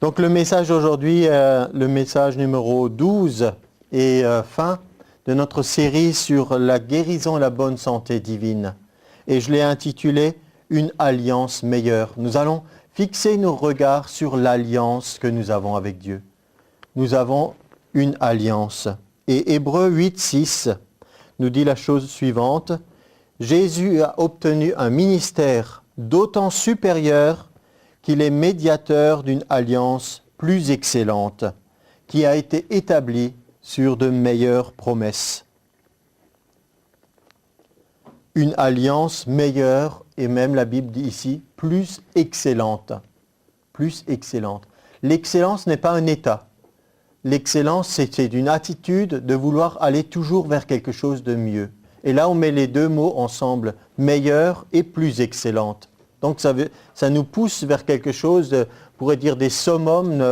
Donc le message d'aujourd'hui, le message numéro 12 et fin de notre série sur la guérison et la bonne santé divine. Et je l'ai intitulé « Une alliance meilleure ». Nous allons fixer nos regards sur l'alliance que nous avons avec Dieu. Nous avons une alliance. Et Hébreux 8, 6 nous dit la chose suivante. Jésus a obtenu un ministère d'autant supérieur qu'il est médiateur d'une alliance plus excellente, qui a été établie sur de meilleures promesses. Une alliance meilleure, et même la Bible dit ici, plus excellente. Plus excellente. L'excellence n'est pas un état. L'excellence, c'est une attitude de vouloir aller toujours vers quelque chose de mieux. Et là, on met les deux mots ensemble, meilleure et plus excellente. Donc ça nous pousse vers quelque chose, on pourrait dire des summums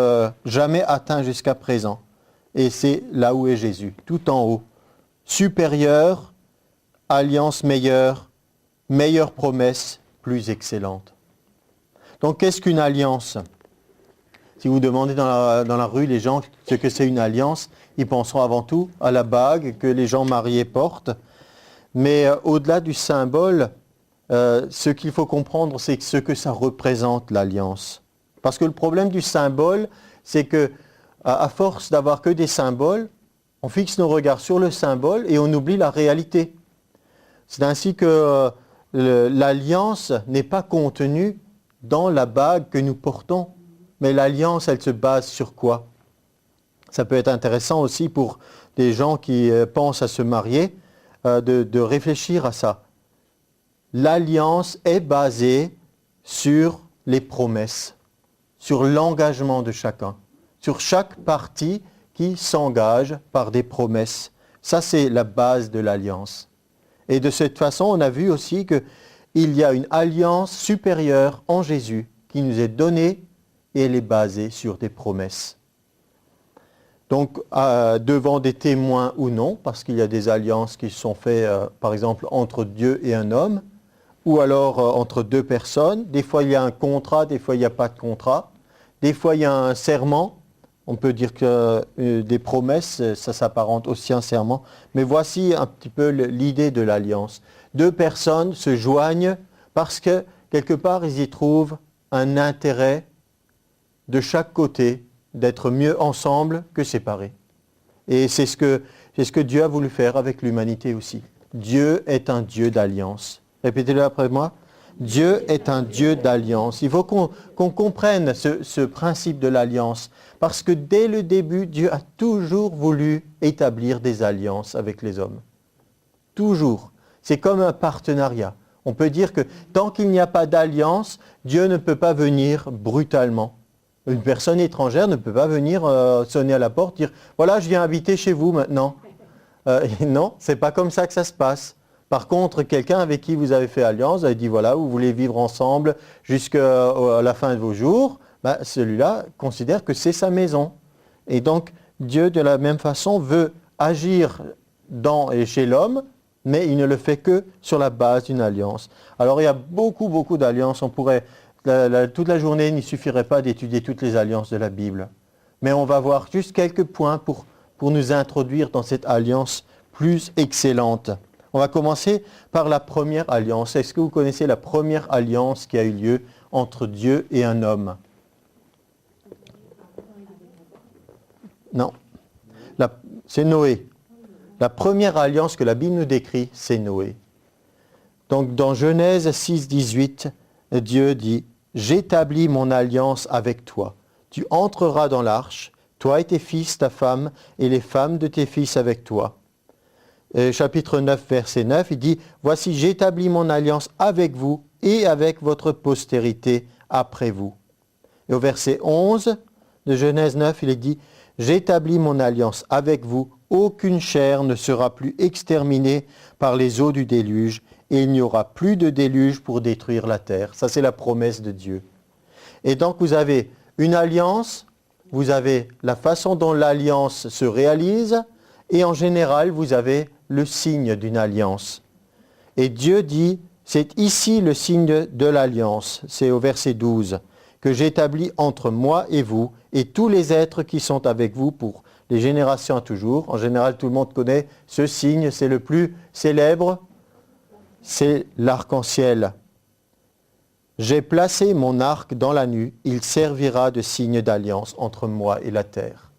jamais atteints jusqu'à présent. Et c'est là où est Jésus, tout en haut. Supérieur, alliance meilleure, meilleure promesse, plus excellente. Donc qu'est-ce qu'une alliance ? Si vous demandez dans la rue les gens ce que c'est une alliance, ils penseront avant tout à la bague que les gens mariés portent. Mais au-delà du symbole, ce qu'il faut comprendre, c'est ce que ça représente, l'alliance. Parce que le problème du symbole, c'est que à force d'avoir que des symboles, on fixe nos regards sur le symbole et on oublie la réalité. C'est ainsi que l'alliance n'est pas contenue dans la bague que nous portons. Mais l'alliance, elle se base sur quoi ? Ça peut être intéressant aussi pour des gens qui pensent à se marier, de réfléchir à ça. L'alliance est basée sur les promesses, sur l'engagement de chacun, sur chaque partie qui s'engage par des promesses. Ça, c'est la base de l'alliance. Et de cette façon, on a vu aussi qu'il y a une alliance supérieure en Jésus qui nous est donnée et elle est basée sur des promesses. Donc, devant des témoins ou non, parce qu'il y a des alliances qui sont faites, par exemple, entre Dieu et un homme, ou alors entre deux personnes. Des fois, il y a un contrat, des fois, il n'y a pas de contrat. Des fois, il y a un serment. On peut dire que des promesses, ça s'apparente aussi à un serment. Mais voici un petit peu l'idée de l'alliance. Deux personnes se joignent parce que, quelque part, ils y trouvent un intérêt de chaque côté d'être mieux ensemble que séparés. Et c'est ce que Dieu a voulu faire avec l'humanité aussi. Dieu est un Dieu d'alliance. Répétez-le après moi. Dieu est un Dieu d'alliance. Il faut qu'on comprenne ce principe de l'alliance. Parce que dès le début, Dieu a toujours voulu établir des alliances avec les hommes. Toujours. C'est comme un partenariat. On peut dire que tant qu'il n'y a pas d'alliance, Dieu ne peut pas venir brutalement. Une personne étrangère ne peut pas venir sonner à la porte, dire « Voilà, je viens habiter chez vous maintenant. » Non, c'est pas comme ça que ça se passe. Par contre, quelqu'un avec qui vous avez fait alliance, vous avez dit « Voilà, vous voulez vivre ensemble jusqu'à la fin de vos jours. » Celui-là considère que c'est sa maison. Et donc, Dieu, de la même façon, veut agir dans et chez l'homme, mais il ne le fait que sur la base d'une alliance. Alors, il y a beaucoup d'alliances. On pourrait... toute la journée, il ne suffirait pas d'étudier toutes les alliances de la Bible. Mais on va voir juste quelques points pour nous introduire dans cette alliance plus excellente. On va commencer par la première alliance. Est-ce que vous connaissez la première alliance qui a eu lieu entre Dieu et un homme ? Non. C'est Noé. La première alliance que la Bible nous décrit, c'est Noé. Donc dans Genèse 6, 18, Dieu dit « J'établis mon alliance avec toi. Tu entreras dans l'arche, toi et tes fils, ta femme, et les femmes de tes fils avec toi. » Chapitre 9, verset 9, il dit « Voici, j'établis mon alliance avec vous et avec votre postérité après vous. » Et au verset 11 de Genèse 9, il est dit « J'établis mon alliance avec vous, aucune chair ne sera plus exterminée par les eaux du déluge, et il n'y aura plus de déluge pour détruire la terre. » Ça, c'est la promesse de Dieu. Et donc, vous avez une alliance, vous avez la façon dont l'alliance se réalise, et en général, vous avez le signe d'une alliance. Et Dieu dit, c'est ici le signe de l'alliance, c'est au verset 12, que j'établis entre moi et vous, et tous les êtres qui sont avec vous pour les générations à toujours. En général, tout le monde connaît ce signe, c'est le plus célèbre, c'est l'arc-en-ciel. J'ai placé mon arc dans la nuit, il servira de signe d'alliance entre moi et la terre.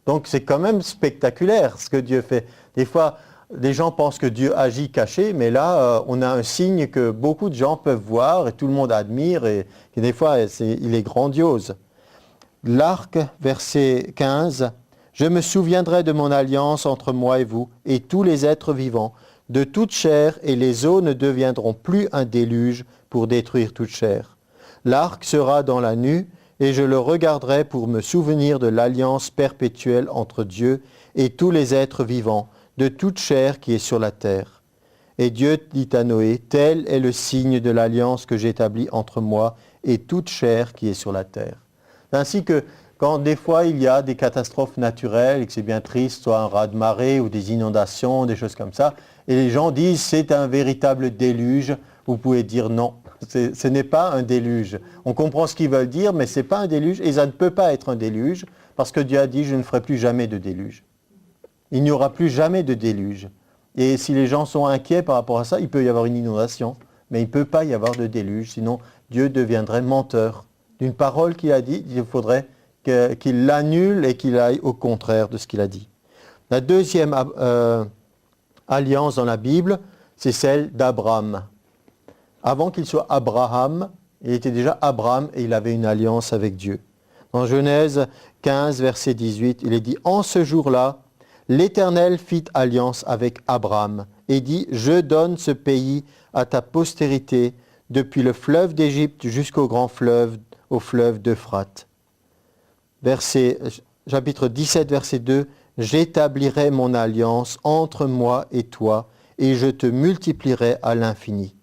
Donc c'est quand même spectaculaire ce que Dieu fait. Des fois, les gens pensent que Dieu agit caché, mais là, on a un signe que beaucoup de gens peuvent voir et tout le monde admire, et des fois, il est grandiose. L'arc, verset 15, « Je me souviendrai de mon alliance entre moi et vous, et tous les êtres vivants, de toute chair, et les eaux ne deviendront plus un déluge pour détruire toute chair. L'arc sera dans la nue, et je le regarderai pour me souvenir de l'alliance perpétuelle entre Dieu et tous les êtres vivants, de toute chair qui est sur la terre. Et Dieu dit à Noé, tel est le signe de l'alliance que j'établis entre moi et toute chair qui est sur la terre. » Ainsi que quand des fois il y a des catastrophes naturelles et que c'est bien triste, soit un raz-de-marée ou des inondations, des choses comme ça, et les gens disent c'est un véritable déluge, vous pouvez dire non, ce n'est pas un déluge. On comprend ce qu'ils veulent dire, mais ce n'est pas un déluge et ça ne peut pas être un déluge parce que Dieu a dit je ne ferai plus jamais de déluge. Il n'y aura plus jamais de déluge. Et si les gens sont inquiets par rapport à ça, il peut y avoir une inondation, mais il ne peut pas y avoir de déluge, sinon Dieu deviendrait menteur. D'une parole qu'il a dit, il faudrait qu'il l'annule et qu'il aille au contraire de ce qu'il a dit. La deuxième alliance dans la Bible, c'est celle d'Abraham. Avant qu'il soit Abraham, il était déjà Abraham et il avait une alliance avec Dieu. Dans Genèse 15, verset 18, il est dit « En ce jour-là, l'Éternel fit alliance avec Abraham et dit « Je donne ce pays à ta postérité depuis le fleuve d'Égypte jusqu'au grand fleuve, au fleuve d'Euphrate. » Chapitre 17, verset 2 « J'établirai mon alliance entre moi et toi et je te multiplierai à l'infini. »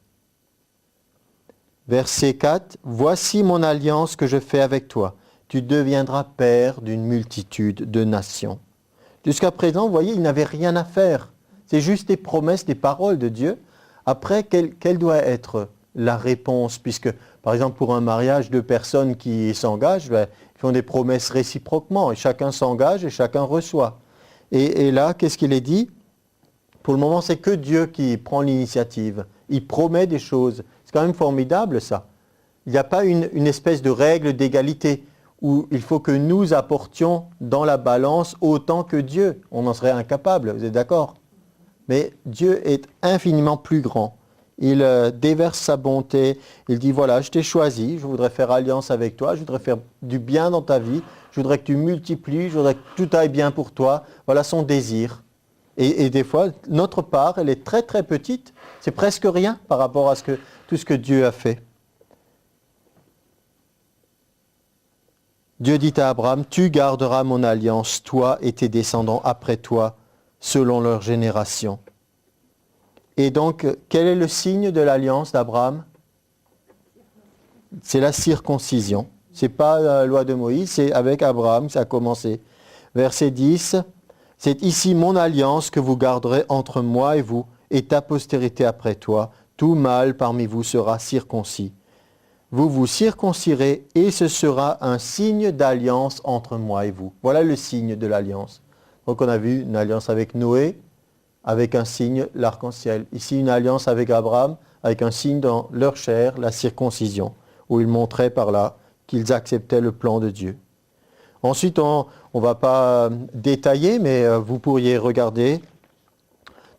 Verset 4 « Voici mon alliance que je fais avec toi. Tu deviendras père d'une multitude de nations. » Jusqu'à présent, vous voyez, il n'avait rien à faire. C'est juste des promesses, des paroles de Dieu. Après, quelle doit être la réponse? Puisque, par exemple, pour un mariage, deux personnes qui s'engagent, ils font des promesses réciproquement. Et chacun s'engage et chacun reçoit. Et là, qu'est-ce qu'il est dit? Pour le moment, c'est que Dieu qui prend l'initiative. Il promet des choses. C'est quand même formidable, ça. Il n'y a pas une espèce de règle d'égalité où il faut que nous apportions dans la balance autant que Dieu. On en serait incapable, vous êtes d'accord? Mais Dieu est infiniment plus grand. Il déverse sa bonté. Il dit, voilà, je t'ai choisi, je voudrais faire alliance avec toi, je voudrais faire du bien dans ta vie, je voudrais que tu multiplies, je voudrais que tout aille bien pour toi. Voilà son désir. Et des fois, notre part, elle est très très petite. C'est presque rien par rapport à tout ce que Dieu a fait. Dieu dit à Abraham, « Tu garderas mon alliance, toi et tes descendants après toi, selon leur génération. » Et donc, quel est le signe de l'alliance d'Abraham? C'est la circoncision. Ce n'est pas la loi de Moïse, c'est avec Abraham que ça a commencé. Verset 10, « C'est ici mon alliance que vous garderez entre moi et vous, et ta postérité après toi. Tout mâle parmi vous sera circoncis. Vous vous circoncirez et ce sera un signe d'alliance entre moi et vous. » Voilà le signe de l'alliance. Donc on a vu une alliance avec Noé, avec un signe, l'arc-en-ciel. Ici une alliance avec Abraham, avec un signe dans leur chair, la circoncision, où ils montraient par là qu'ils acceptaient le plan de Dieu. Ensuite, on ne va pas détailler, mais vous pourriez regarder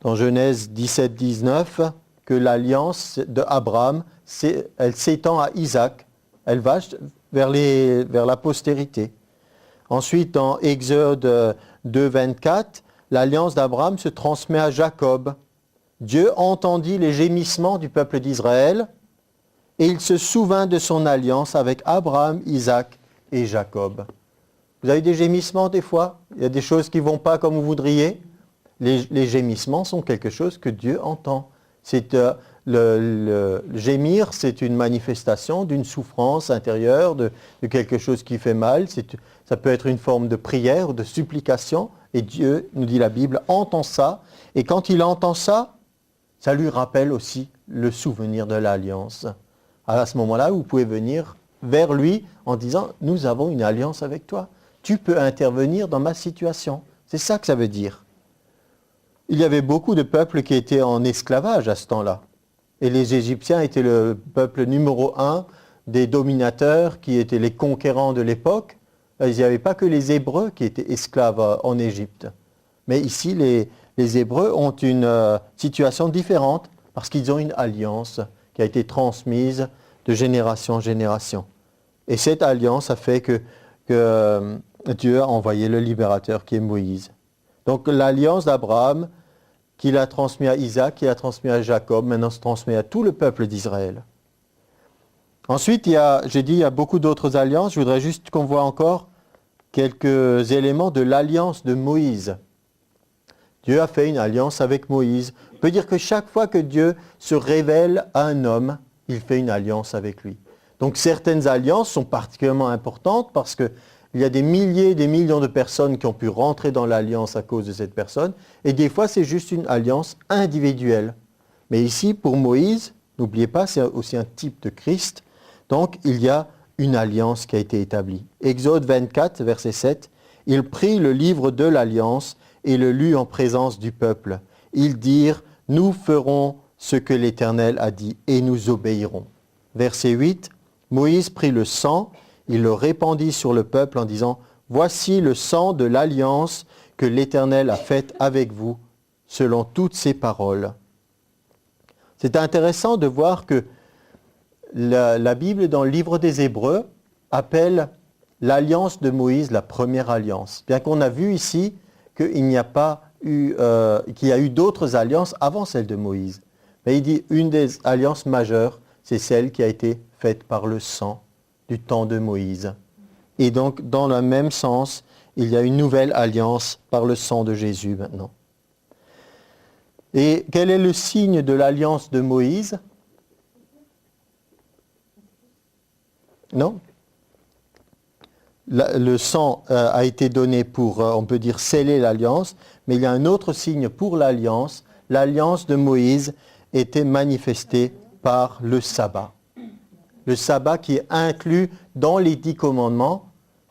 dans Genèse 17, 19, que l'alliance d'Abraham, elle s'étend à Isaac, elle va vers la postérité. Ensuite, dans Exode 2, 24, l'alliance d'Abraham se transmet à Jacob. Dieu entendit les gémissements du peuple d'Israël et il se souvint de son alliance avec Abraham, Isaac et Jacob. Vous avez des gémissements des fois? Il y a des choses qui ne vont pas comme vous voudriez? Les gémissements sont quelque chose que Dieu entend. Le gémir, c'est une manifestation d'une souffrance intérieure, de quelque chose qui fait mal. Ça peut être une forme de prière ou de supplication. Et Dieu, nous dit la Bible, entend ça. Et quand il entend ça, ça lui rappelle aussi le souvenir de l'alliance. À ce moment-là, vous pouvez venir vers lui en disant « Nous avons une alliance avec toi. Tu peux intervenir dans ma situation. » C'est ça que ça veut dire. Il y avait beaucoup de peuples qui étaient en esclavage à ce temps-là. Et les Égyptiens étaient le peuple numéro 1 des dominateurs qui étaient les conquérants de l'époque. Il n'y avait pas que les Hébreux qui étaient esclaves en Égypte. Mais ici, les Hébreux ont une situation différente parce qu'ils ont une alliance qui a été transmise de génération en génération. Et cette alliance a fait que Dieu a envoyé le libérateur qui est Moïse. Donc l'alliance d'Abraham, qu'il a transmis à Isaac, qu'il a transmis à Jacob, maintenant se transmet à tout le peuple d'Israël. Ensuite, il y a beaucoup d'autres alliances. Je voudrais juste qu'on voit encore quelques éléments de l'alliance de Moïse. Dieu a fait une alliance avec Moïse. On peut dire que chaque fois que Dieu se révèle à un homme, il fait une alliance avec lui. Donc certaines alliances sont particulièrement importantes parce qu'il y a des milliers, des millions de personnes qui ont pu rentrer dans l'alliance à cause de cette personne. Et des fois, c'est juste une alliance individuelle. Mais ici, pour Moïse, n'oubliez pas, c'est aussi un type de Christ. Donc, il y a une alliance qui a été établie. Exode 24, verset 7, « Il prit le livre de l'alliance et le lut en présence du peuple. Ils dirent, « Nous ferons ce que l'Éternel a dit et nous obéirons. » Verset 8, « Moïse prit le sang, il le répandit sur le peuple en disant, « Voici le sang de l'alliance que l'Éternel a faite avec vous, selon toutes ses paroles. » C'est intéressant de voir que la Bible, dans le livre des Hébreux, appelle l'alliance de Moïse la première alliance. Bien qu'on a vu ici qu'il y a eu d'autres alliances avant celle de Moïse. Mais il dit une des alliances majeures, c'est celle qui a été faite par le sang du temps de Moïse. Et donc, dans le même sens, il y a une nouvelle alliance par le sang de Jésus maintenant. Et quel est le signe de l'alliance de Moïse ? Non ? Le sang a été donné pour, on peut dire, sceller l'alliance, mais il y a un autre signe pour l'alliance. L'alliance de Moïse était manifestée par le sabbat. Le sabbat qui est inclus dans les 10 commandements.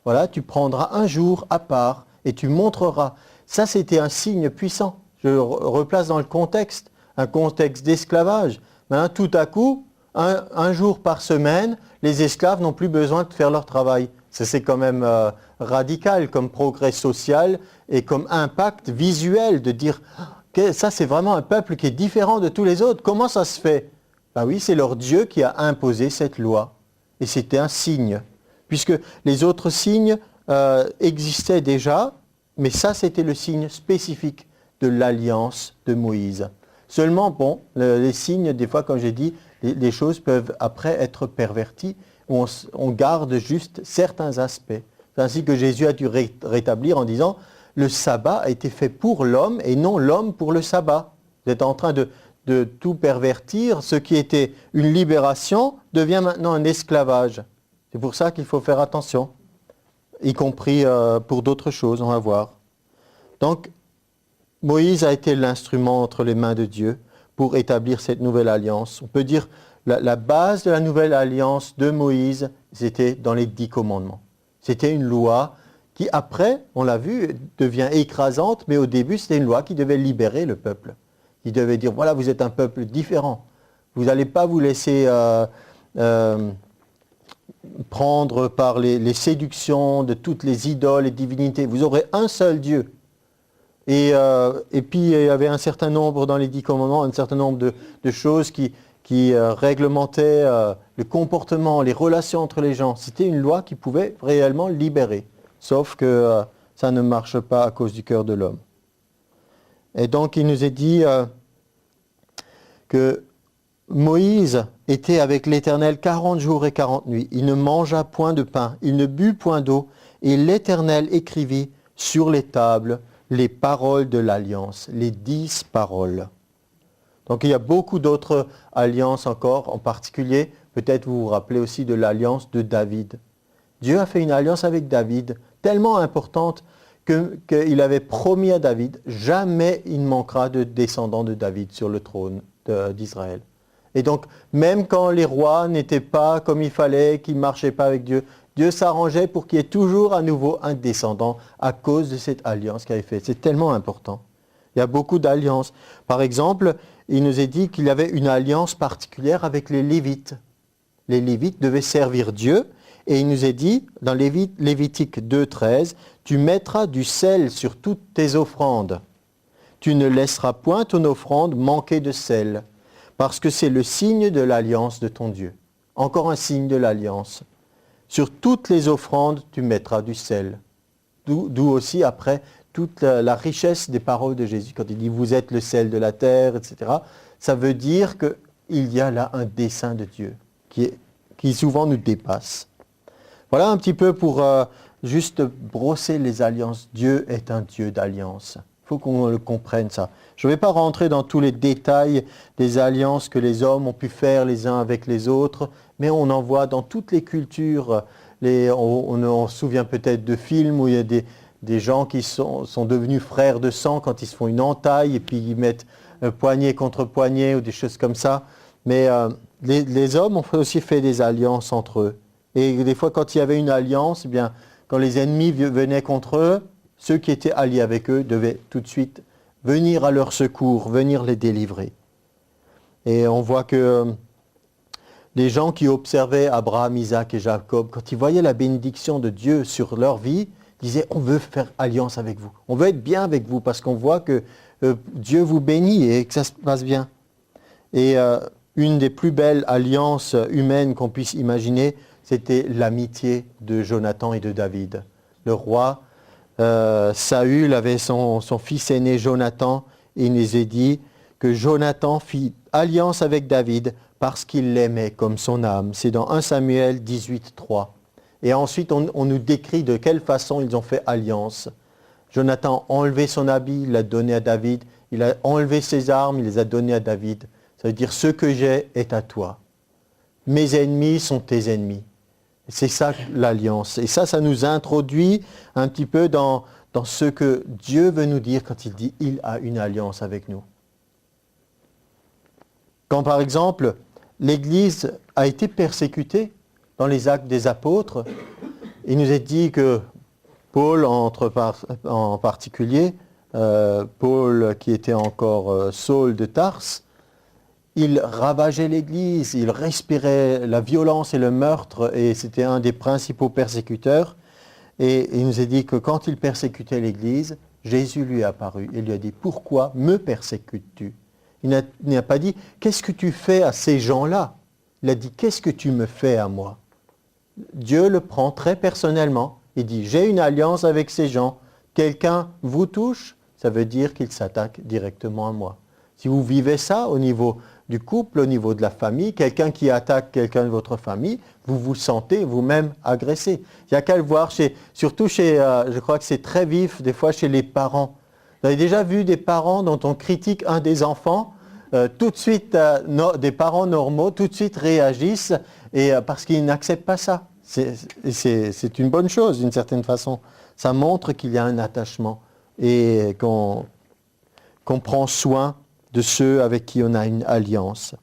Voilà, tu prendras un jour à part et tu montreras. Ça, c'était un signe puissant. Je le replace dans le contexte, un contexte d'esclavage. Maintenant, tout à coup, un jour par semaine, les esclaves n'ont plus besoin de faire leur travail. Ça, c'est quand même radical comme progrès social et comme impact visuel de dire que ça, c'est vraiment un peuple qui est différent de tous les autres. Comment ça se fait ? Ben oui, c'est leur Dieu qui a imposé cette loi. Et c'était un signe. Puisque les autres signes existaient déjà, mais ça, c'était le signe spécifique de l'alliance de Moïse. Seulement, bon, les signes, des fois, comme j'ai dit, les choses peuvent après être perverties. On garde juste certains aspects. C'est ainsi que Jésus a dû rétablir en disant « Le sabbat a été fait pour l'homme et non l'homme pour le sabbat ». Vous êtes en train de tout pervertir. Ce qui était une libération devient maintenant un esclavage. C'est pour ça qu'il faut faire attention, y compris pour d'autres choses, on va voir. Donc, Moïse a été l'instrument entre les mains de Dieu pour établir cette nouvelle alliance. On peut dire la base de la nouvelle alliance de Moïse, c'était dans les 10 commandements. C'était une loi qui, après, on l'a vu, devient écrasante, mais au début, c'était une loi qui devait libérer le peuple. Qui devait dire, voilà, vous êtes un peuple différent. Vous n'allez pas vous laisser prendre par les séductions de toutes les idoles et divinités. Vous aurez un seul Dieu. Et puis, il y avait un certain nombre dans les 10 commandements, un certain nombre de choses qui réglementaient le comportement, les relations entre les gens. C'était une loi qui pouvait réellement libérer. Sauf que ça ne marche pas à cause du cœur de l'homme. Et donc, il nous est dit que Moïse était avec l'Éternel 40 jours et 40 nuits. Il ne mangea point de pain, il ne but point d'eau, et l'Éternel écrivit sur les tables les paroles de l'alliance, les 10 paroles. Donc il y a beaucoup d'autres alliances encore, en particulier, peut-être vous vous rappelez aussi de l'alliance de David. Dieu a fait une alliance avec David, tellement importante qu'il avait promis à David, jamais il ne manquera de descendants de David sur le trône d'Israël. Et donc, même quand les rois n'étaient pas comme il fallait, qu'ils ne marchaient pas avec Dieu, Dieu s'arrangeait pour qu'il y ait toujours à nouveau un descendant à cause de cette alliance qu'il avait faite. C'est tellement important. Il y a beaucoup d'alliances. Par exemple, il nous est dit qu'il y avait une alliance particulière avec les Lévites. Les Lévites devaient servir Dieu. Et il nous est dit, dans Lévitique 2,13, « Tu mettras du sel sur toutes tes offrandes. Tu ne laisseras point ton offrande manquer de sel, parce que c'est le signe de l'alliance de ton Dieu. » Encore un signe de l'alliance. Sur toutes les offrandes, tu mettras du sel. D'où aussi, après, toute la richesse des paroles de Jésus. Quand il dit « Vous êtes le sel de la terre », etc., ça veut dire qu'il y a là un dessein de Dieu qui souvent nous dépasse. Voilà un petit peu pour juste brosser les alliances. Dieu est un Dieu d'alliance. Il faut qu'on le comprenne ça. Je ne vais pas rentrer dans tous les détails des alliances que les hommes ont pu faire les uns avec les autres, mais on en voit dans toutes les cultures. On se souvient peut-être de films où il y a des gens qui sont devenus frères de sang quand ils se font une entaille et puis ils mettent poignet contre poignet ou des choses comme ça. Mais les hommes ont aussi fait des alliances entre eux. Et des fois, quand il y avait une alliance, eh bien, quand les ennemis venaient contre eux, ceux qui étaient alliés avec eux devaient tout de suite venir à leur secours, venir les délivrer. Et on voit que les gens qui observaient Abraham, Isaac et Jacob, quand ils voyaient la bénédiction de Dieu sur leur vie, disaient « On veut faire alliance avec vous. On veut être bien avec vous parce qu'on voit que Dieu vous bénit et que ça se passe bien. » Et une des plus belles alliances humaines qu'on puisse imaginer, c'était l'amitié de Jonathan et de David. Le roi Saül avait son fils aîné Jonathan, et il nous est dit que Jonathan fit alliance avec David parce qu'il l'aimait comme son âme. C'est dans 1 Samuel 18, 3. Et ensuite, on nous décrit de quelle façon ils ont fait alliance. Jonathan a enlevé son habit, il l'a donné à David. Il a enlevé ses armes, il les a données à David. Ça veut dire, ce que j'ai est à toi. Mes ennemis sont tes ennemis. C'est ça l'alliance. Et ça nous introduit un petit peu dans ce que Dieu veut nous dire quand il dit « il a une alliance avec nous ». Quand par exemple, l'Église a été persécutée dans les Actes des Apôtres, il nous est dit que Paul en particulier, Paul qui était encore Saul de Tarse, il ravageait l'Église, il respirait la violence et le meurtre, et c'était un des principaux persécuteurs. Et il nous est dit que quand il persécutait l'Église, Jésus lui est apparu et lui a dit « Pourquoi me persécutes-tu » Il n'a pas dit « Qu'est-ce que tu fais à ces gens-là » Il a dit « Qu'est-ce que tu me fais à moi » Dieu le prend très personnellement. Il dit « J'ai une alliance avec ces gens. Quelqu'un vous touche ?» Ça veut dire qu'il s'attaque directement à moi. Si vous vivez ça au niveau du couple, au niveau de la famille, quelqu'un qui attaque quelqu'un de votre famille, vous vous sentez vous-même agressé. Il n'y a qu'à le voir, surtout chez, je crois que c'est très vif, des fois chez les parents. Vous avez déjà vu des parents dont on critique un des enfants, tout de suite, des parents normaux, tout de suite réagissent parce qu'ils n'acceptent pas ça. C'est une bonne chose d'une certaine façon. Ça montre qu'il y a un attachement et qu'on prend soin de ceux avec qui on a une alliance.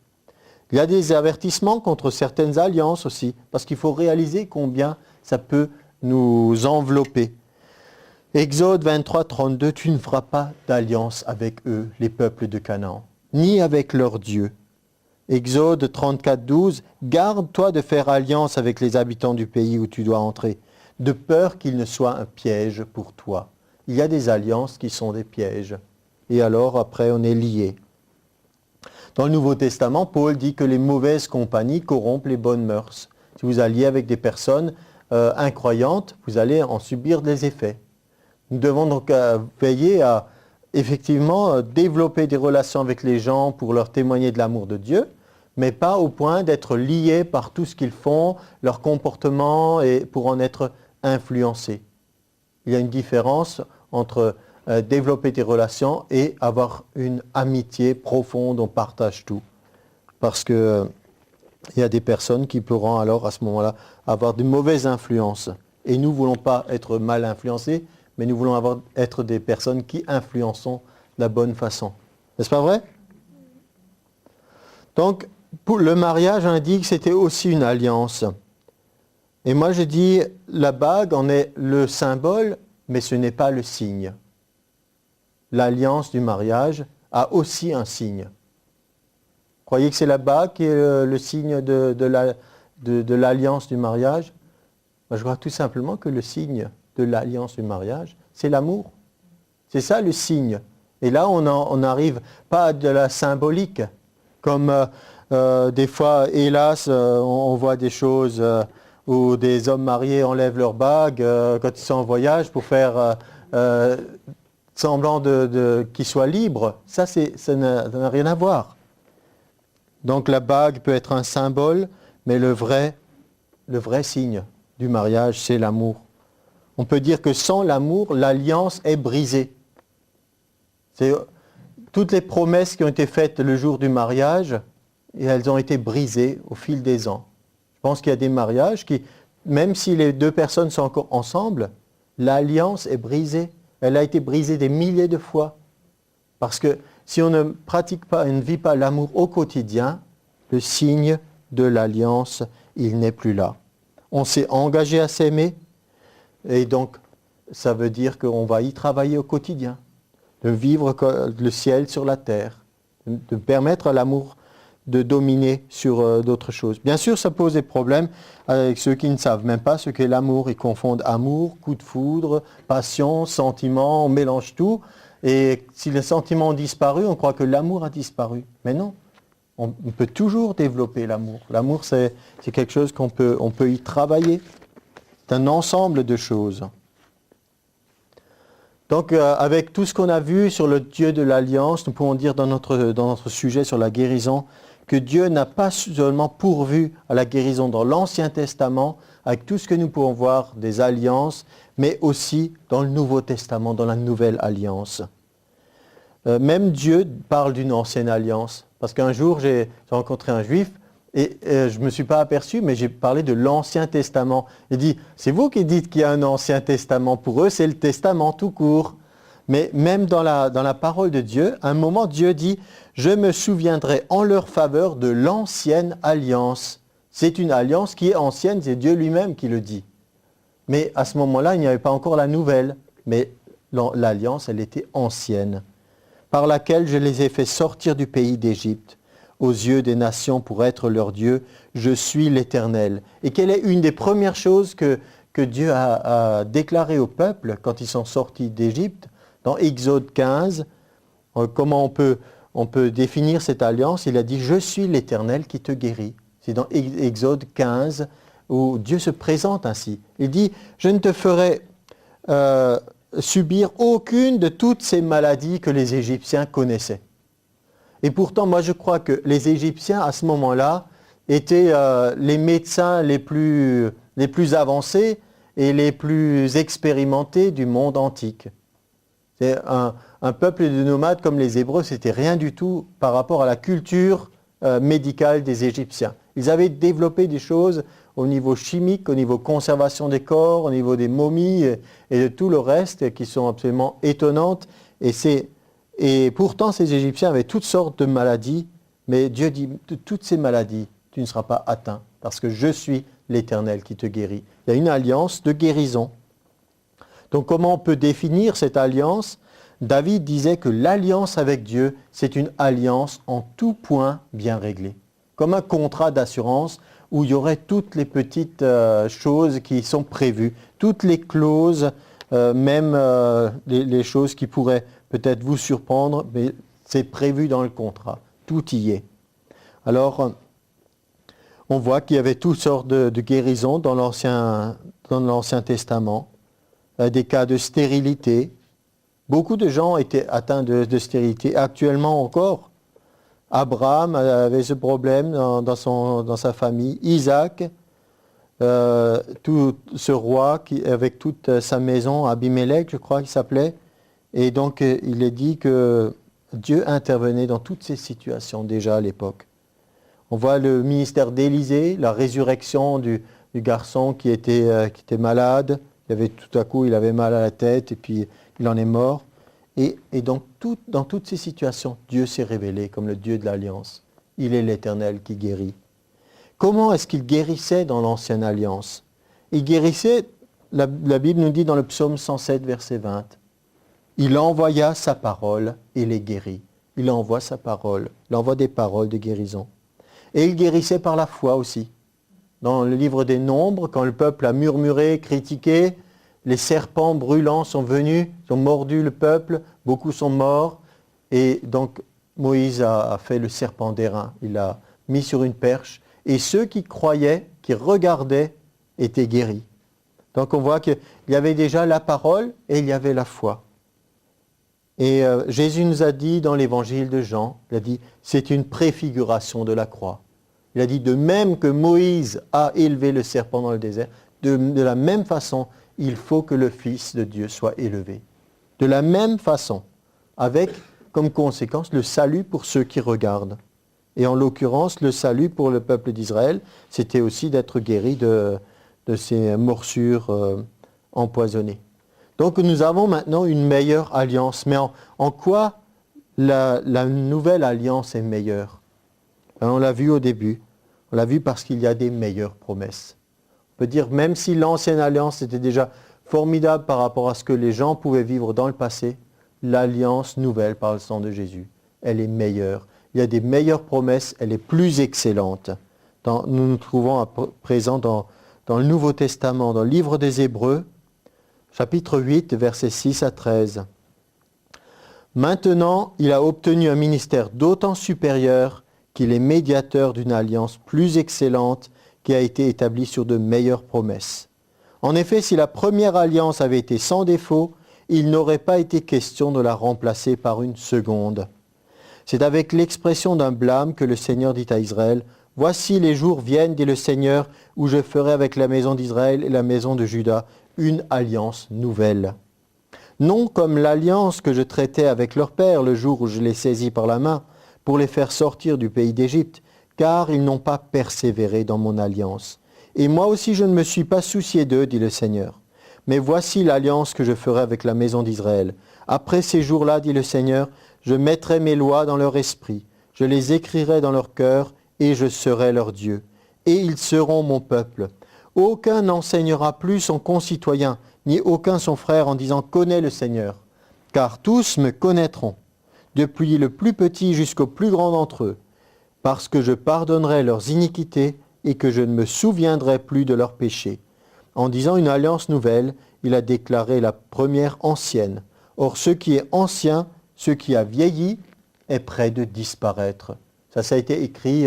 Il y a des avertissements contre certaines alliances aussi, parce qu'il faut réaliser combien ça peut nous envelopper. Exode 23, 32, « Tu ne feras pas d'alliance avec eux, les peuples de Canaan, ni avec leurs dieux. » Exode 34, 12, « Garde-toi de faire alliance avec les habitants du pays où tu dois entrer, de peur qu'ils ne soient un piège pour toi. » Il y a des alliances qui sont des pièges. Et alors, après, on est lié. Dans le Nouveau Testament, Paul dit que les mauvaises compagnies corrompent les bonnes mœurs. Si vous alliez avec des personnes incroyantes, vous allez en subir des effets. Nous devons donc veiller à, effectivement, développer des relations avec les gens pour leur témoigner de l'amour de Dieu, mais pas au point d'être liés par tout ce qu'ils font, leur comportement, et pour en être influencés. Il y a une différence entre développer des relations et avoir une amitié profonde, on partage tout. Parce que il y a des personnes qui pourront alors à ce moment-là avoir de mauvaises influences. Et nous ne voulons pas être mal influencés, mais nous voulons être des personnes qui influençons de la bonne façon. N'est-ce pas vrai? Donc, le mariage indique que c'était aussi une alliance. Et moi je dis, la bague en est le symbole, mais ce n'est pas le signe. L'alliance du mariage a aussi un signe. Croyez que c'est la bague qui est le signe de l'alliance du mariage? Moi, je crois tout simplement que le signe de l'alliance du mariage, c'est l'amour. C'est ça le signe. Et là, on n'arrive pas à de la symbolique, comme des fois, hélas, on voit des choses où des hommes mariés enlèvent leur bague quand ils sont en voyage pour faire semblant qu'ils soient libres. Ça n'a rien à voir. Donc la bague peut être un symbole, mais le vrai signe du mariage, c'est l'amour. On peut dire que sans l'amour, l'alliance est brisée. Toutes les promesses qui ont été faites le jour du mariage, et elles ont été brisées au fil des ans. Je pense qu'il y a des mariages qui, même si les deux personnes sont encore ensemble, l'alliance est brisée. Elle a été brisée des milliers de fois. Parce que si on ne pratique pas et ne vit pas l'amour au quotidien, le signe de l'alliance, il n'est plus là. On s'est engagé à s'aimer, et donc ça veut dire qu'on va y travailler au quotidien, de vivre le ciel sur la terre, de permettre à l'amour de dominer sur d'autres choses. Bien sûr, ça pose des problèmes avec ceux qui ne savent même pas ce qu'est l'amour. Ils confondent amour, coup de foudre, passion, sentiment, on mélange tout. Et si les sentiments ont disparu, on croit que l'amour a disparu. Mais non, on peut toujours développer l'amour. L'amour, c'est quelque chose on peut y travailler. C'est un ensemble de choses. Donc, avec tout ce qu'on a vu sur le Dieu de l'Alliance, nous pouvons dire dans notre sujet sur la guérison, que Dieu n'a pas seulement pourvu à la guérison dans l'Ancien Testament, avec tout ce que nous pouvons voir des alliances, mais aussi dans le Nouveau Testament, dans la Nouvelle Alliance. Même Dieu parle d'une ancienne alliance. Parce qu'un jour, j'ai rencontré un juif, et je ne me suis pas aperçu, mais j'ai parlé de l'Ancien Testament. Il dit, c'est vous qui dites qu'il y a un Ancien Testament. Pour eux, c'est le Testament tout court. Mais même dans la parole de Dieu, à un moment, Dieu dit, je me souviendrai en leur faveur de l'ancienne alliance. C'est une alliance qui est ancienne, c'est Dieu lui-même qui le dit. Mais à ce moment-là, il n'y avait pas encore la nouvelle. Mais l'alliance, elle était ancienne. Par laquelle je les ai fait sortir du pays d'Égypte, aux yeux des nations pour être leur Dieu, je suis l'Éternel. Et quelle est une des premières choses que Dieu a déclaré au peuple quand ils sont sortis d'Égypte? Dans Exode 15, comment on peut définir cette alliance? Il a dit, je suis l'Éternel qui te guérit. C'est dans Exode 15 où Dieu se présente ainsi. Il dit, je ne te ferai subir aucune de toutes ces maladies que les Égyptiens connaissaient. Et pourtant, moi je crois que les Égyptiens, à ce moment-là, étaient les médecins les plus avancés et les plus expérimentés du monde antique. C'est un peuple de nomades comme les Hébreux, c'était rien du tout par rapport à la culture médicale des Égyptiens. Ils avaient développé des choses au niveau chimique, au niveau conservation des corps, au niveau des momies et de tout le reste qui sont absolument étonnantes. Et pourtant, ces Égyptiens avaient toutes sortes de maladies, mais Dieu dit, de toutes ces maladies, tu ne seras pas atteint, parce que je suis l'Éternel qui te guérit. Il y a une alliance de guérison. Donc comment on peut définir cette alliance? David disait que l'alliance avec Dieu, c'est une alliance en tout point bien réglée. Comme un contrat d'assurance où il y aurait toutes les petites choses qui sont prévues, toutes les clauses, même les choses qui pourraient peut-être vous surprendre, mais c'est prévu dans le contrat. Tout y est. Alors, on voit qu'il y avait toutes sortes de guérisons dans l'Ancien Testament. Des cas de stérilité. Beaucoup de gens étaient atteints de stérilité. Actuellement encore, Abraham avait ce problème dans sa famille. Isaac, tout ce roi avec toute sa maison, Abimelech, je crois qu'il s'appelait. Et donc, il est dit que Dieu intervenait dans toutes ces situations déjà à l'époque. On voit le ministère d'Élisée, la résurrection du garçon qui était malade. Tout à coup, il avait mal à la tête et puis il en est mort. Et donc, dans toutes ces situations, Dieu s'est révélé comme le Dieu de l'Alliance. il est l'Éternel qui guérit. Comment est-ce qu'il guérissait dans l'Ancienne Alliance? Il guérissait, la Bible nous dit dans le psaume 107, verset 20, « Il envoya sa parole et les guérit. » Il envoie sa parole, il envoie des paroles de guérison. Et il guérissait par la foi aussi. Dans le livre des Nombres, quand le peuple a murmuré, critiqué, les serpents brûlants sont venus, ils ont mordu le peuple, beaucoup sont morts. Et donc Moïse a fait le serpent d'airain, il l'a mis sur une perche. Et ceux qui croyaient, qui regardaient, étaient guéris. Donc on voit qu'il y avait déjà la parole et il y avait la foi. Et Jésus nous a dit dans l'évangile de Jean, il a dit, c'est une préfiguration de la croix. Il a dit, de même que Moïse a élevé le serpent dans le désert, de la même façon, il faut que le Fils de Dieu soit élevé. De la même façon, avec comme conséquence le salut pour ceux qui regardent. Et en l'occurrence, le salut pour le peuple d'Israël, c'était aussi d'être guéri de ces morsures empoisonnées. Donc nous avons maintenant une meilleure alliance. Mais en quoi la nouvelle alliance est meilleure? On l'a vu au début. On l'a vu parce qu'il y a des meilleures promesses. On peut dire, même si l'ancienne alliance était déjà formidable par rapport à ce que les gens pouvaient vivre dans le passé, l'alliance nouvelle par le sang de Jésus, elle est meilleure. Il y a des meilleures promesses, elle est plus excellente. Nous nous trouvons à présent dans le Nouveau Testament, dans le livre des Hébreux, chapitre 8, versets 6 à 13. Maintenant, il a obtenu un ministère d'autant supérieur qu'il est médiateur d'une alliance plus excellente qui a été établie sur de meilleures promesses. En effet, si la première alliance avait été sans défaut, il n'aurait pas été question de la remplacer par une seconde. C'est avec l'expression d'un blâme que le Seigneur dit à Israël, « Voici les jours viennent, dit le Seigneur, où je ferai avec la maison d'Israël et la maison de Juda une alliance nouvelle. Non comme l'alliance que je traitais avec leur père le jour où je les saisis par la main pour les faire sortir du pays d'Égypte, car ils n'ont pas persévéré dans mon alliance. Et moi aussi je ne me suis pas soucié d'eux, dit le Seigneur. Mais voici l'alliance que je ferai avec la maison d'Israël. Après ces jours-là, dit le Seigneur, je mettrai mes lois dans leur esprit, je les écrirai dans leur cœur, et je serai leur Dieu. Et ils seront mon peuple. Aucun n'enseignera plus son concitoyen, ni aucun son frère en disant « Connais le Seigneur », car tous me connaîtront, depuis le plus petit jusqu'au plus grand d'entre eux, parce que je pardonnerai leurs iniquités et que je ne me souviendrai plus de leurs péchés. En disant une alliance nouvelle, il a déclaré la première ancienne. Or, ce qui est ancien, ce qui a vieilli, est près de disparaître. Ça a été écrit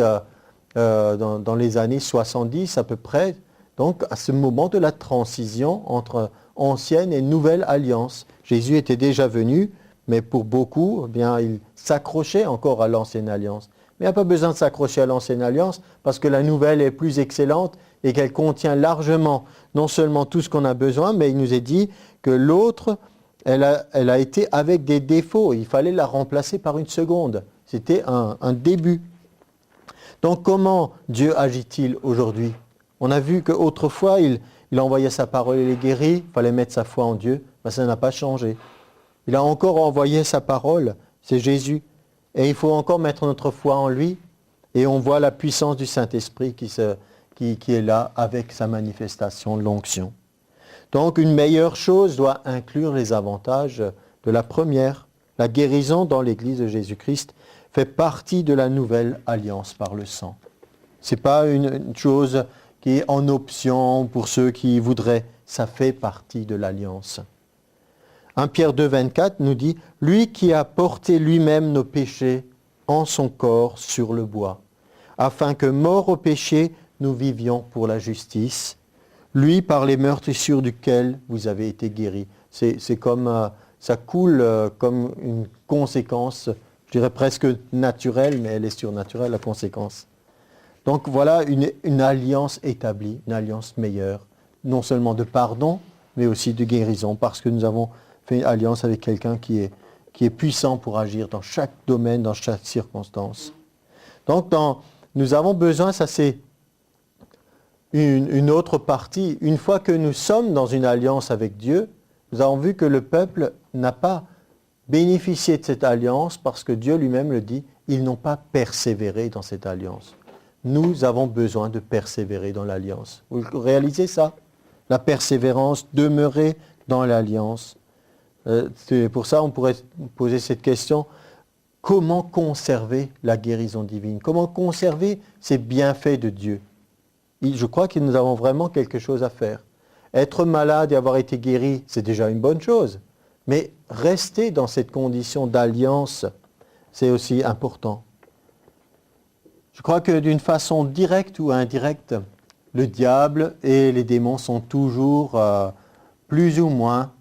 dans les années 70 à peu près, donc à ce moment de la transition entre ancienne et nouvelle alliance. Jésus était déjà venu, mais pour beaucoup, eh bien, il s'accrochait encore à l'ancienne alliance. Mais il n'y a pas besoin de s'accrocher à l'ancienne alliance parce que la nouvelle est plus excellente et qu'elle contient largement non seulement tout ce qu'on a besoin, mais il nous est dit que l'autre, elle a été avec des défauts. Il fallait la remplacer par une seconde. C'était un début. Donc comment Dieu agit-il aujourd'hui? On a vu qu'autrefois, il envoyait sa parole et les guérit, il fallait mettre sa foi en Dieu, mais ça n'a pas changé. Il a encore envoyé sa parole, c'est Jésus. Et il faut encore mettre notre foi en lui. Et on voit la puissance du Saint-Esprit qui est là avec sa manifestation de l'onction. Donc une meilleure chose doit inclure les avantages de la première. La guérison dans l'Église de Jésus-Christ fait partie de la nouvelle alliance par le sang. Ce n'est pas une chose qui est en option pour ceux qui voudraient. Ça fait partie de l'alliance. 1 Pierre 2, 24 nous dit « Lui qui a porté lui-même nos péchés en son corps sur le bois, afin que, morts au péché, nous vivions pour la justice. Lui, par les meurtrissures duquel vous avez été guéris. » C'est comme, ça coule comme une conséquence, je dirais presque naturelle, mais elle est surnaturelle, la conséquence. Donc voilà une alliance établie, une alliance meilleure, non seulement de pardon, mais aussi de guérison, parce que nous avons fait une alliance avec quelqu'un qui est puissant pour agir dans chaque domaine, dans chaque circonstance. Donc nous avons besoin, ça c'est une autre partie, une fois que nous sommes dans une alliance avec Dieu, nous avons vu que le peuple n'a pas bénéficié de cette alliance parce que Dieu lui-même le dit, ils n'ont pas persévéré dans cette alliance. Nous avons besoin de persévérer dans l'alliance. Vous réalisez ça? La persévérance, demeurer dans l'alliance. C'est pour ça qu'on pourrait poser cette question. Comment conserver la guérison divine? Comment conserver ces bienfaits de Dieu? Je crois que nous avons vraiment quelque chose à faire. Être malade et avoir été guéri, c'est déjà une bonne chose. Mais rester dans cette condition d'alliance, c'est aussi important. Je crois que d'une façon directe ou indirecte, le diable et les démons sont toujours plus ou moins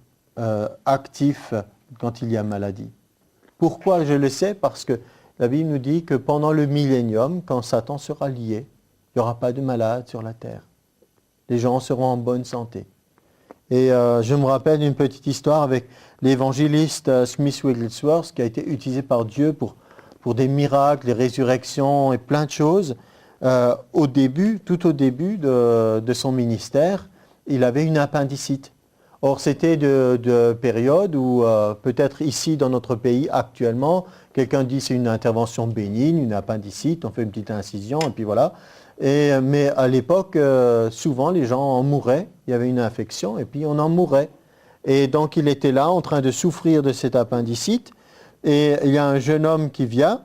actifs quand il y a maladie. Pourquoi je le sais? Parce que la Bible nous dit que pendant le millénium, quand Satan sera lié, il n'y aura pas de malades sur la terre. Les gens seront en bonne santé. Et je me rappelle d'une petite histoire avec l'évangéliste Smith Wigglesworth qui a été utilisé par Dieu pour des miracles, des résurrections et plein de choses. Tout au début de son ministère, il avait une appendicite. Or, c'était de périodes où, peut-être ici dans notre pays actuellement, quelqu'un dit c'est une intervention bénigne, une appendicite, on fait une petite incision et puis voilà. Mais à l'époque, souvent les gens en mouraient, il y avait une infection et puis on en mourait. Et donc il était là en train de souffrir de cette appendicite et il y a un jeune homme qui vient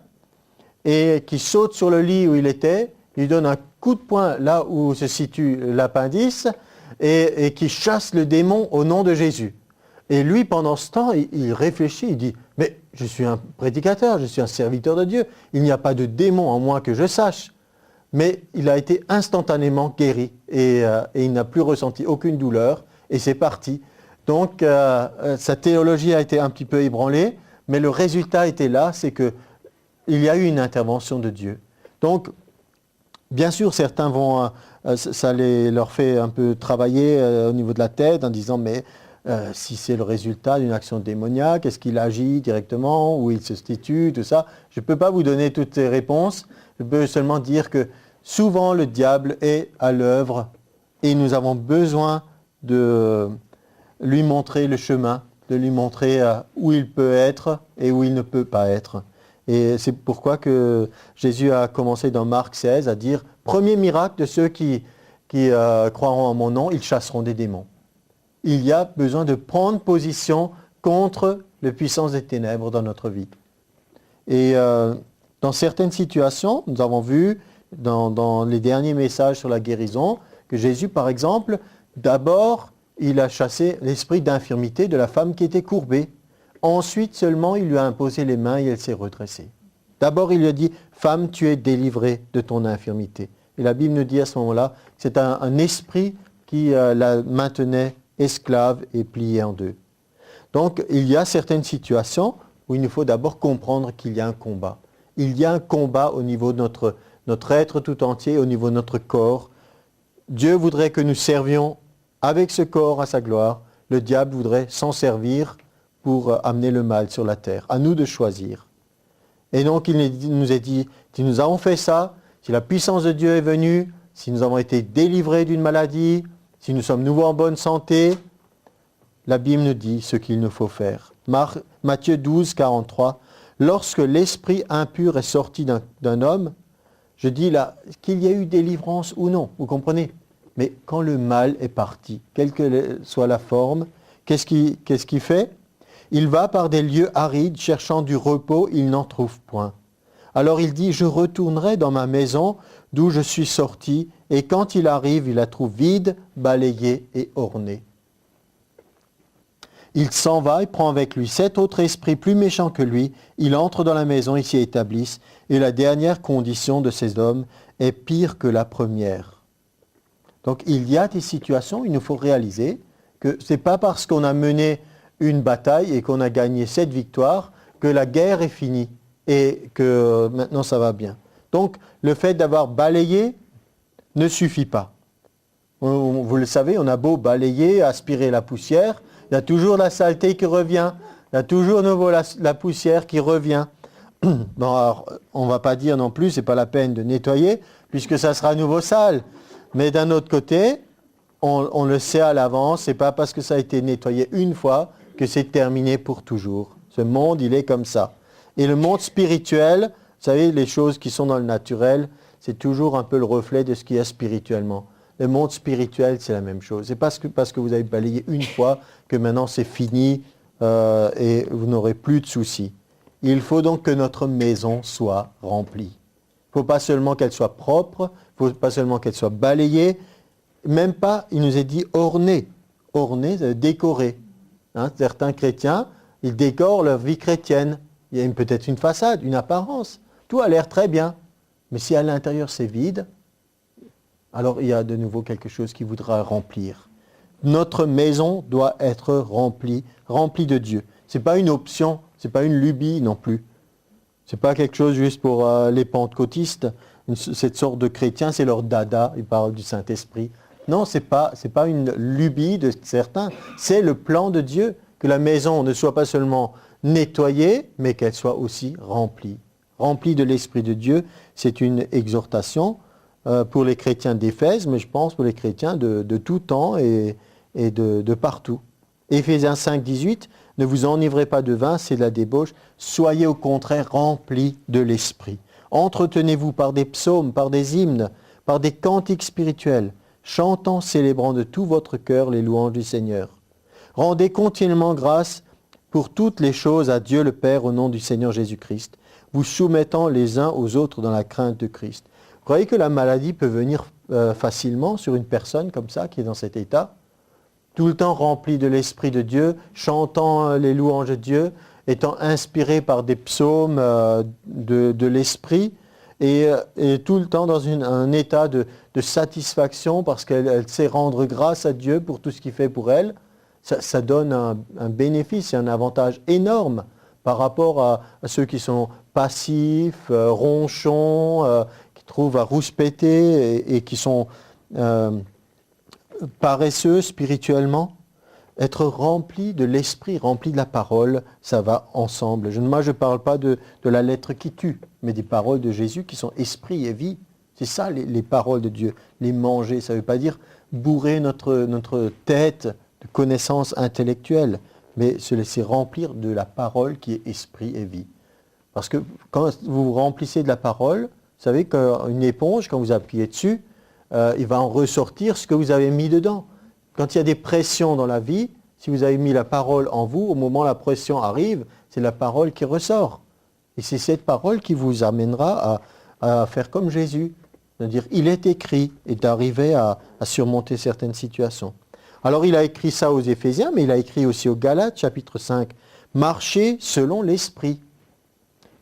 et qui saute sur le lit où il était, il donne un coup de poing là où se situe l'appendice et qui chasse le démon au nom de Jésus. Et lui, pendant ce temps, il réfléchit, il dit « Mais je suis un prédicateur, je suis un serviteur de Dieu, il n'y a pas de démon en moi que je sache. » Mais il a été instantanément guéri et il n'a plus ressenti aucune douleur et c'est parti. Donc sa théologie a été un petit peu ébranlée, mais le résultat était là, c'est qu'il y a eu une intervention de Dieu. Donc, bien sûr, certains vont, ça leur fait un peu travailler au niveau de la tête en disant, mais si c'est le résultat d'une action démoniaque, est-ce qu'il agit directement ou il se situe, tout ça? Je ne peux pas vous donner toutes ces réponses. Je peux seulement dire que souvent le diable est à l'œuvre et nous avons besoin de lui montrer le chemin, de lui montrer où il peut être et où il ne peut pas être. Et c'est pourquoi que Jésus a commencé dans Marc 16 à dire « Premier miracle de ceux qui croiront en mon nom, ils chasseront des démons. » Il y a besoin de prendre position contre les puissances des ténèbres dans notre vie. Et dans certaines situations, nous avons vu dans les derniers messages sur la guérison que Jésus, par exemple, d'abord, il a chassé l'esprit d'infirmité de la femme qui était courbée. Ensuite seulement, il lui a imposé les mains et elle s'est redressée. D'abord, il lui a dit « Femme, tu es délivrée de ton infirmité ». Et la Bible nous dit à ce moment-là, c'est un esprit qui la maintenait esclave et pliée en deux. Donc, il y a certaines situations où il nous faut d'abord comprendre qu'il y a un combat. Il y a un combat au niveau de notre être tout entier, au niveau de notre corps. Dieu voudrait que nous servions avec ce corps à sa gloire. Le diable voudrait s'en servir pour amener le mal sur la terre. À nous de choisir. Et donc, il nous est dit, si nous avons fait ça, si la puissance de Dieu est venue, si nous avons été délivrés d'une maladie, si nous sommes nouveau en bonne santé, la Bible nous dit ce qu'il nous faut faire. Matthieu 12, 43, lorsque l'esprit impur est sorti d'un homme, je dis là qu'il y a eu délivrance ou non, vous comprenez? Mais quand le mal est parti, quelle que soit la forme, qu'est-ce qu'il fait? Il va par des lieux arides, cherchant du repos, il n'en trouve point. Alors il dit, je retournerai dans ma maison d'où je suis sorti, et quand il arrive, il la trouve vide, balayée et ornée. Il s'en va et prend avec lui 7 autres esprits plus méchants que lui. Il entre dans la maison, ils s'y établissent. Et la dernière condition de ces hommes est pire que la première. Donc il y a des situations où il nous faut réaliser que ce n'est pas parce qu'on a mené une bataille et qu'on a gagné 7 victoires que la guerre est finie et que maintenant ça va bien. Donc le fait d'avoir balayé ne suffit pas. Vous le savez, on a beau balayer, aspirer la poussière, il y a toujours la saleté qui revient, il y a toujours nouveau la poussière qui revient. Bon, alors, on ne va pas dire non plus, ce n'est pas la peine de nettoyer, puisque ça sera à nouveau sale. Mais d'un autre côté, on le sait à l'avance, ce n'est pas parce que ça a été nettoyé une fois que c'est terminé pour toujours. Ce monde, il est comme ça. Et le monde spirituel, Vous savez, les choses qui sont dans le naturel, c'est toujours un peu le reflet de ce qu'il y a spirituellement. Le monde spirituel, c'est la même chose. C'est parce que vous avez balayé une fois que maintenant c'est fini et vous n'aurez plus de soucis. Il faut donc que notre maison soit remplie. Il ne faut pas seulement qu'elle soit propre, il ne faut pas seulement qu'elle soit balayée, même pas, il nous est dit ornée. Ornée, ça veut dire décorée. Hein, certains chrétiens, ils décorent leur vie chrétienne. Il y a peut-être une façade, une apparence. Tout a l'air très bien. Mais si à l'intérieur c'est vide, alors il y a de nouveau quelque chose qui voudra remplir. Notre maison doit être remplie de Dieu. Ce n'est pas une option, ce n'est pas une lubie non plus. Ce n'est pas quelque chose juste pour les pentecôtistes. Cette sorte de chrétiens, c'est leur dada, ils parlent du Saint-Esprit. Non, ce n'est pas une lubie de certains, c'est le plan de Dieu, que la maison ne soit pas seulement nettoyée, mais qu'elle soit aussi remplie. Remplie de l'Esprit de Dieu, c'est une exhortation pour les chrétiens d'Éphèse, mais je pense pour les chrétiens de tout temps et de partout. Éphésiens 5, 18, ne vous enivrez pas de vin, c'est de la débauche, soyez au contraire remplis de l'Esprit. Entretenez-vous par des psaumes, par des hymnes, par des cantiques spirituels, chantant, célébrant de tout votre cœur les louanges du Seigneur. Rendez continuellement grâce pour toutes les choses à Dieu le Père au nom du Seigneur Jésus-Christ, vous soumettant les uns aux autres dans la crainte de Christ. Vous croyez que la maladie peut venir facilement sur une personne comme ça, qui est dans cet état, tout le temps rempli de l'Esprit de Dieu, chantant les louanges de Dieu, étant inspiré par des psaumes de l'Esprit, et tout le temps dans un état de satisfaction parce qu'elle sait rendre grâce à Dieu pour tout ce qu'il fait pour elle. Ça donne un bénéfice et un avantage énorme par rapport à ceux qui sont passifs, ronchons, qui trouvent à rouspéter et qui sont paresseux spirituellement. Être rempli de l'esprit, rempli de la parole, ça va ensemble. Moi, je ne parle pas de la lettre qui tue, mais des paroles de Jésus qui sont esprit et vie. C'est ça les paroles de Dieu. Les manger, ça ne veut pas dire bourrer notre tête de connaissances intellectuelles, mais se laisser remplir de la parole qui est esprit et vie. Parce que quand vous vous remplissez de la parole, vous savez qu'une éponge, quand vous appuyez dessus, il va en ressortir ce que vous avez mis dedans. Quand il y a des pressions dans la vie, si vous avez mis la parole en vous, au moment où la pression arrive, c'est la parole qui ressort. Et c'est cette parole qui vous amènera à faire comme Jésus. C'est-à-dire, il est écrit, et d'arriver à surmonter certaines situations. Alors il a écrit ça aux Éphésiens, mais il a écrit aussi aux Galates, chapitre 5. Marchez selon l'Esprit.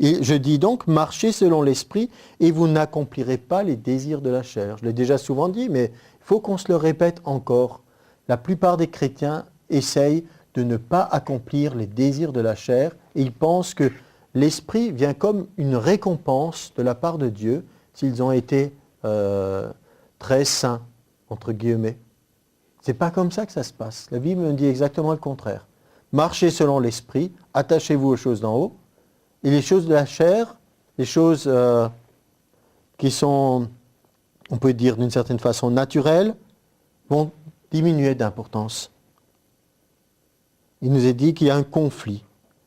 Et je dis donc, marchez selon l'Esprit, et vous n'accomplirez pas les désirs de la chair. Je l'ai déjà souvent dit, mais il faut qu'on se le répète encore. La plupart des chrétiens essayent de ne pas accomplir les désirs de la chair, et ils pensent que l'Esprit vient comme une récompense de la part de Dieu s'ils ont été très saints, entre guillemets. Ce n'est pas comme ça que ça se passe. La Bible me dit exactement le contraire. Marchez selon l'Esprit, attachez-vous aux choses d'en haut, et les choses de la chair, les choses qui sont, on peut dire d'une certaine façon, naturelles, vont diminuer d'importance. Il nous est dit qu'il y a un conflit.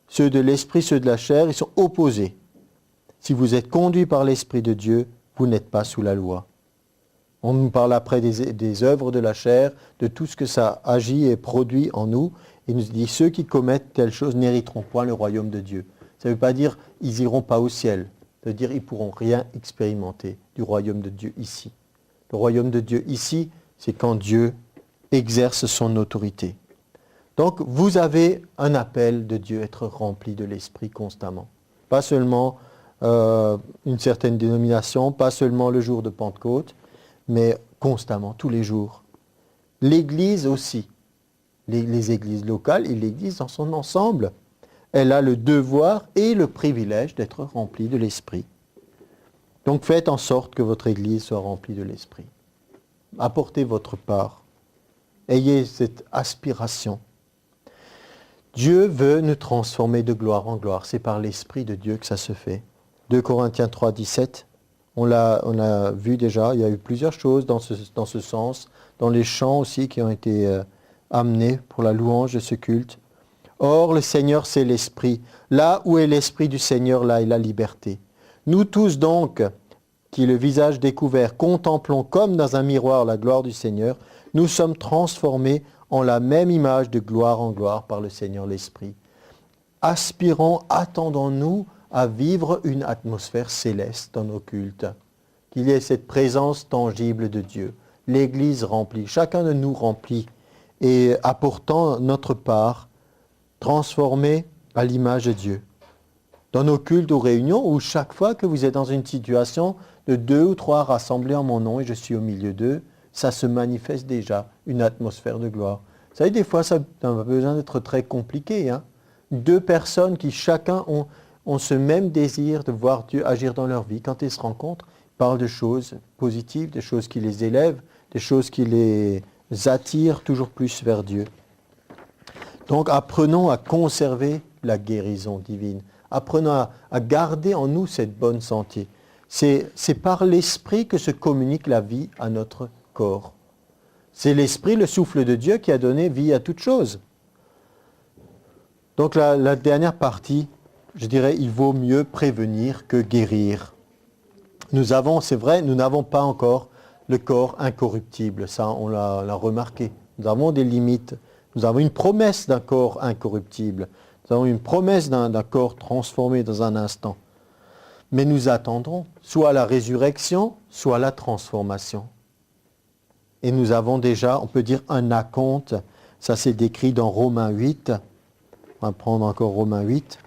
Ceux de l'esprit, ceux de la chair, ils sont opposés. Si vous êtes conduits par l'Esprit de Dieu, vous n'êtes pas sous la loi. On nous parle après des œuvres de la chair, de tout ce que ça agit et produit en nous. Il nous dit, ceux qui commettent telle chose n'hériteront point le royaume de Dieu. Ça ne veut pas dire qu'ils n'iront pas au ciel. Ça veut dire qu'ils ne pourront rien expérimenter du royaume de Dieu ici. Le royaume de Dieu ici, c'est quand Dieu exerce son autorité. Donc, vous avez un appel de Dieu, être rempli de l'Esprit constamment. Pas seulement une certaine dénomination, pas seulement le jour de Pentecôte, mais constamment, tous les jours. L'Église aussi, les églises locales et l'Église dans son ensemble, elle a le devoir et le privilège d'être remplie de l'Esprit. Donc faites en sorte que votre Église soit remplie de l'Esprit. Apportez votre part. Ayez cette aspiration. Dieu veut nous transformer de gloire en gloire. C'est par l'Esprit de Dieu que ça se fait. 2 Corinthiens 3, 17, on l'a vu déjà, il y a eu plusieurs choses dans ce sens, dans les chants aussi qui ont été amenés pour la louange de ce culte. Or, le Seigneur, c'est l'Esprit. Là où est l'Esprit du Seigneur, là est la liberté. Nous tous donc, qui le visage découvert, contemplons comme dans un miroir la gloire du Seigneur, nous sommes transformés en la même image de gloire en gloire par le Seigneur l'Esprit. Aspirons, attendons-nous à vivre une atmosphère céleste dans nos cultes, qu'il y ait cette présence tangible de Dieu. L'Église remplie, chacun de nous remplit et apportant notre part, transformée à l'image de Dieu. Dans nos cultes ou réunions, où chaque fois que vous êtes dans une situation de 2 ou 3 rassemblés en mon nom et je suis au milieu d'eux, ça se manifeste déjà, une atmosphère de gloire. Vous savez, des fois, ça n'a pas besoin d'être très compliqué. 2 personnes qui chacun ont ce même désir de voir Dieu agir dans leur vie. Quand ils se rencontrent, ils parlent de choses positives, des choses qui les élèvent, des choses qui les attirent toujours plus vers Dieu. Donc apprenons à conserver la guérison divine. Apprenons à garder en nous cette bonne santé. C'est par l'Esprit que se communique la vie à notre corps. C'est l'Esprit, le souffle de Dieu, qui a donné vie à toute chose. Donc la dernière partie, je dirais, il vaut mieux prévenir que guérir. Nous avons, c'est vrai, nous n'avons pas encore le corps incorruptible. Ça, on l'a remarqué. Nous avons des limites. Nous avons une promesse d'un corps incorruptible. Nous avons une promesse d'un corps transformé dans un instant. Mais nous attendrons soit la résurrection, soit la transformation. Et nous avons déjà, on peut dire, un acompte. Ça, c'est décrit dans Romains 8. On va prendre encore Romains 8.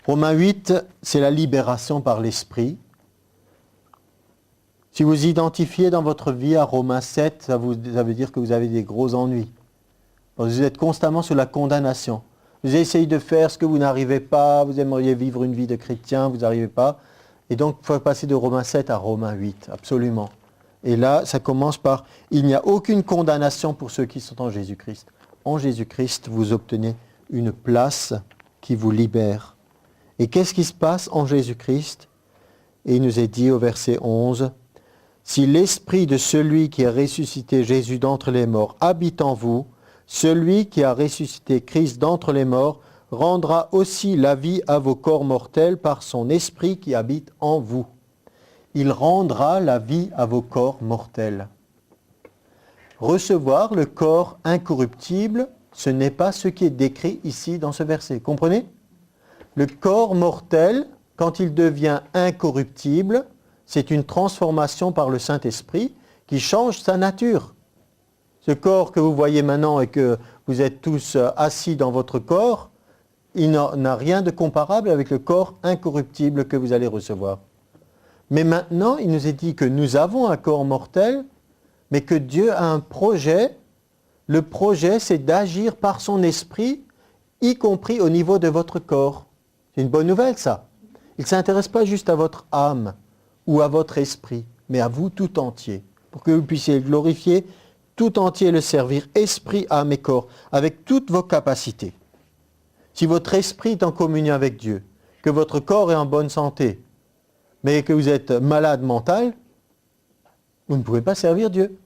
Romains 8, c'est la libération par l'Esprit. Si vous identifiez dans votre vie à Romains 7, ça veut dire que vous avez des gros ennuis. Vous êtes constamment sous la condamnation. Vous essayez de faire ce que vous n'arrivez pas, vous aimeriez vivre une vie de chrétien, vous n'arrivez pas. Et donc, il faut passer de Romains 7 à Romains 8, absolument. Et là, ça commence par « Il n'y a aucune condamnation pour ceux qui sont en Jésus-Christ. En Jésus-Christ, vous obtenez une place qui vous libère. » Et qu'est-ce qui se passe en Jésus-Christ? Et il nous est dit au verset 11, « Si l'esprit de celui qui a ressuscité Jésus d'entre les morts habite en vous, celui qui a ressuscité Christ d'entre les morts rendra aussi la vie à vos corps mortels par son esprit qui habite en vous. » Il rendra la vie à vos corps mortels. Recevoir le corps incorruptible, ce n'est pas ce qui est décrit ici dans ce verset. Comprenez? Le corps mortel, quand il devient incorruptible, c'est une transformation par le Saint-Esprit qui change sa nature. Ce corps que vous voyez maintenant et que vous êtes tous assis dans votre corps, il n'a rien de comparable avec le corps incorruptible que vous allez recevoir. Mais maintenant, il nous est dit que nous avons un corps mortel, mais que Dieu a un projet. Le projet, c'est d'agir par son esprit, y compris au niveau de votre corps. C'est une bonne nouvelle, ça. Il ne s'intéresse pas juste à votre âme ou à votre esprit, mais à vous tout entier, pour que vous puissiez glorifier tout entier, le servir, esprit, âme et corps, avec toutes vos capacités. Si votre esprit est en communion avec Dieu, que votre corps est en bonne santé, mais que vous êtes malade mental, vous ne pouvez pas servir Dieu.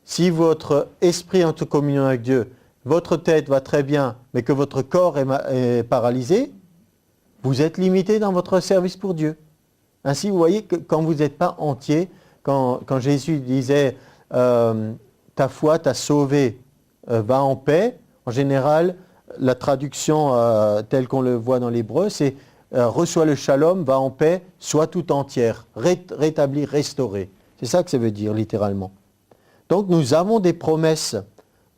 Si votre esprit est en communion avec Dieu, votre tête va très bien, mais que votre corps est paralysé, vous êtes limité dans votre service pour Dieu. Ainsi, vous voyez que quand vous n'êtes pas entier, quand Jésus disait ta foi t'a sauvé, va en paix, en général, la traduction telle qu'on le voit dans l'hébreu, c'est reçois le shalom, va en paix, sois tout entière, rétabli, restauré. C'est ça que ça veut dire littéralement. Donc nous avons des promesses.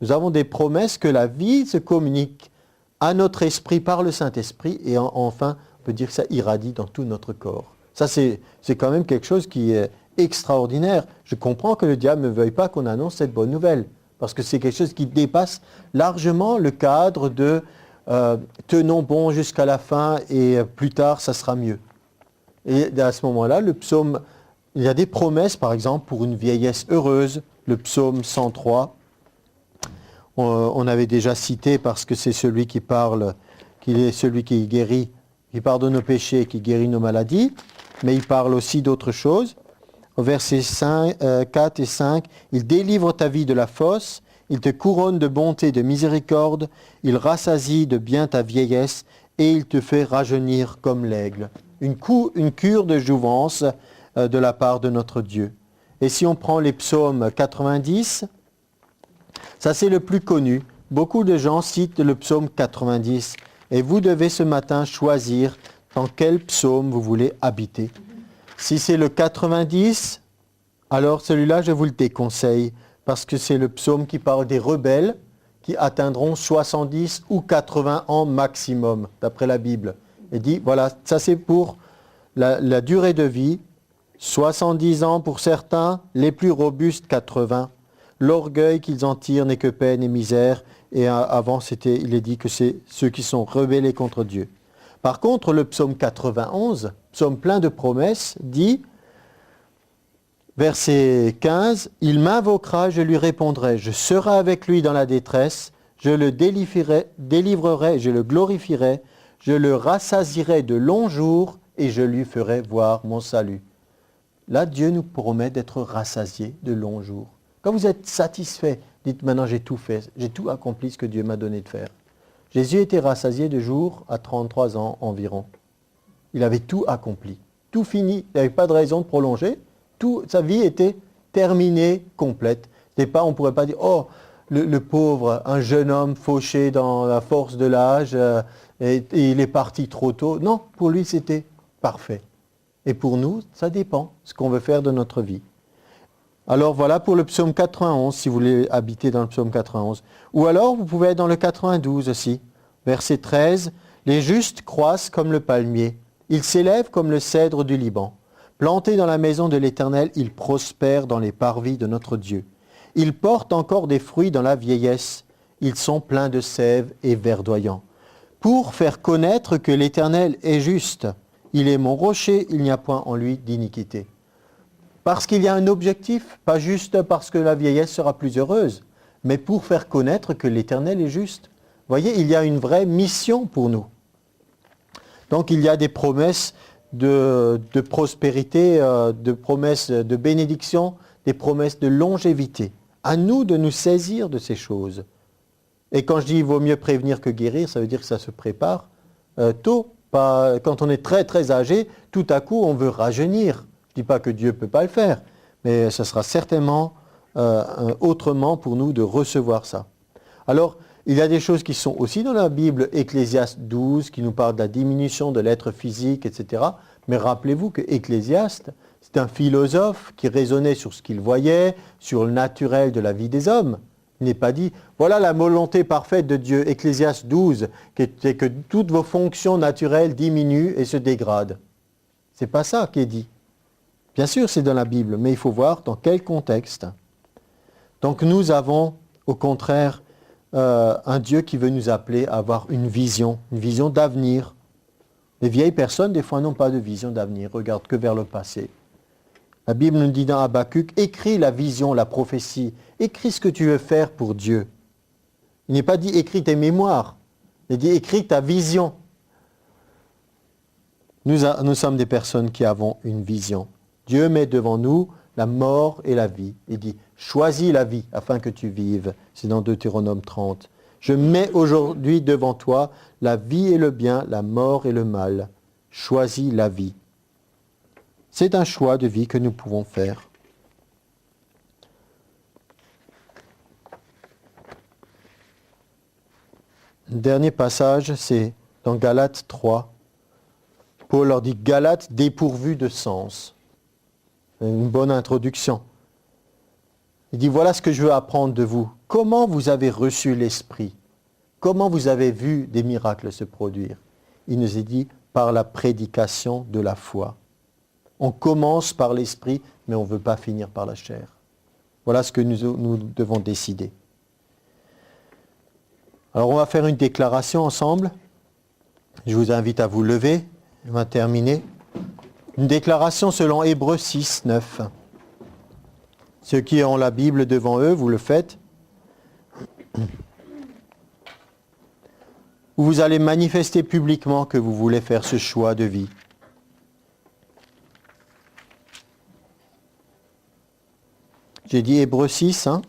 Nous avons des promesses que la vie se communique à notre esprit par le Saint-Esprit et enfin, on peut dire que ça irradie dans tout notre corps. Ça, c'est quand même quelque chose qui est extraordinaire. Je comprends que le diable ne veuille pas qu'on annonce cette bonne nouvelle parce que c'est quelque chose qui dépasse largement le cadre de tenons bon jusqu'à la fin et plus tard, ça sera mieux. Et à ce moment-là, le psaume, il y a des promesses, par exemple, pour une vieillesse heureuse, le psaume 103. On avait déjà cité parce que c'est celui qui parle, qu'il est celui qui guérit, qui pardonne nos péchés, qui guérit nos maladies, mais il parle aussi d'autres choses. Au verset 4 et 5, « Il délivre ta vie de la fosse, il te couronne de bonté et de miséricorde, il rassasie de bien ta vieillesse, et il te fait rajeunir comme l'aigle. » une cure de jouvence de la part de notre Dieu. Et si on prend les psaumes 90, ça c'est le plus connu. Beaucoup de gens citent le psaume 90. Et vous devez ce matin choisir dans quel psaume vous voulez habiter. Si c'est le 90, alors celui-là je vous le déconseille parce que c'est le psaume qui parle des rebelles qui atteindront 70 ou 80 ans maximum, d'après la Bible. Et dit, voilà, ça c'est pour la durée de vie, 70 ans pour certains, les plus robustes 80. L'orgueil qu'ils en tirent n'est que peine et misère. Et avant, il est dit que c'est ceux qui sont rebellés contre Dieu. Par contre, le psaume 91, psaume plein de promesses, dit, verset 15, « Il m'invoquera, je lui répondrai, je serai avec lui dans la détresse, je le délivrerai, je le glorifierai, je le rassasierai de longs jours et je lui ferai voir mon salut. » Là, Dieu nous promet d'être rassasiés de longs jours. Quand vous êtes satisfait, dites maintenant j'ai tout fait, j'ai tout accompli ce que Dieu m'a donné de faire. Jésus était rassasié de jours à 33 ans environ. Il avait tout accompli, tout fini, il n'y avait pas de raison de prolonger. Sa vie était terminée, complète. On ne pourrait pas dire, oh, le pauvre, un jeune homme fauché dans la force de l'âge, et il est parti trop tôt. Non, pour lui c'était parfait. Et pour nous, ça dépend ce qu'on veut faire de notre vie. Alors voilà pour le psaume 91, si vous voulez habiter dans le psaume 91. Ou alors, vous pouvez être dans le 92 aussi. Verset 13, « Les justes croissent comme le palmier. Ils s'élèvent comme le cèdre du Liban. Plantés dans la maison de l'Éternel, ils prospèrent dans les parvis de notre Dieu. Ils portent encore des fruits dans la vieillesse. Ils sont pleins de sève et verdoyants. Pour faire connaître que l'Éternel est juste. Il est mon rocher, il n'y a point en lui d'iniquité. » Parce qu'il y a un objectif, pas juste parce que la vieillesse sera plus heureuse, mais pour faire connaître que l'Éternel est juste. Vous voyez, il y a une vraie mission pour nous. Donc il y a des promesses de prospérité, de promesses de bénédiction, des promesses de longévité. À nous de nous saisir de ces choses. Et quand je dis il vaut mieux prévenir que guérir, ça veut dire que ça se prépare tôt. Pas, quand on est très très âgé, tout à coup on veut rajeunir. Je ne dis pas que Dieu ne peut pas le faire, mais ce sera certainement autrement pour nous de recevoir ça. Alors, il y a des choses qui sont aussi dans la Bible, Ecclésiaste 12, qui nous parle de la diminution de l'être physique, etc. Mais rappelez-vous que Ecclésiaste, c'est un philosophe qui raisonnait sur ce qu'il voyait, sur le naturel de la vie des hommes. Il n'est pas dit, voilà la volonté parfaite de Dieu, Ecclésiaste 12, c'est que toutes vos fonctions naturelles diminuent et se dégradent. Ce n'est pas ça qui est dit. Bien sûr, c'est dans la Bible, mais il faut voir dans quel contexte. Donc nous avons, au contraire, un Dieu qui veut nous appeler à avoir une vision d'avenir. Les vieilles personnes, des fois, n'ont pas de vision d'avenir, regardent que vers le passé. La Bible nous dit dans Habakkuk, écris la vision, la prophétie, écris ce que tu veux faire pour Dieu. Il n'est pas dit écris tes mémoires, il est dit écris ta vision. Nous sommes des personnes qui avons une vision. Dieu met devant nous la mort et la vie. Il dit, choisis la vie afin que tu vives. C'est dans Deutéronome 30. Je mets aujourd'hui devant toi la vie et le bien, la mort et le mal. Choisis la vie. C'est un choix de vie que nous pouvons faire. Le dernier passage, c'est dans Galates 3. Paul leur dit, Galates dépourvus de sens. Une bonne introduction. Il dit, voilà ce que je veux apprendre de vous. Comment vous avez reçu l'Esprit? Comment vous avez vu des miracles se produire? Il nous est dit, par la prédication de la foi. On commence par l'Esprit, mais on ne veut pas finir par la chair. Voilà ce que nous devons décider. Alors on va faire une déclaration ensemble. Je vous invite à vous lever. On va terminer. Une déclaration selon Hébreux 6, 9. Ceux qui ont la Bible devant eux, vous le faites. Où vous allez manifester publiquement que vous voulez faire ce choix de vie. J'ai dit Hébreux 6, hein?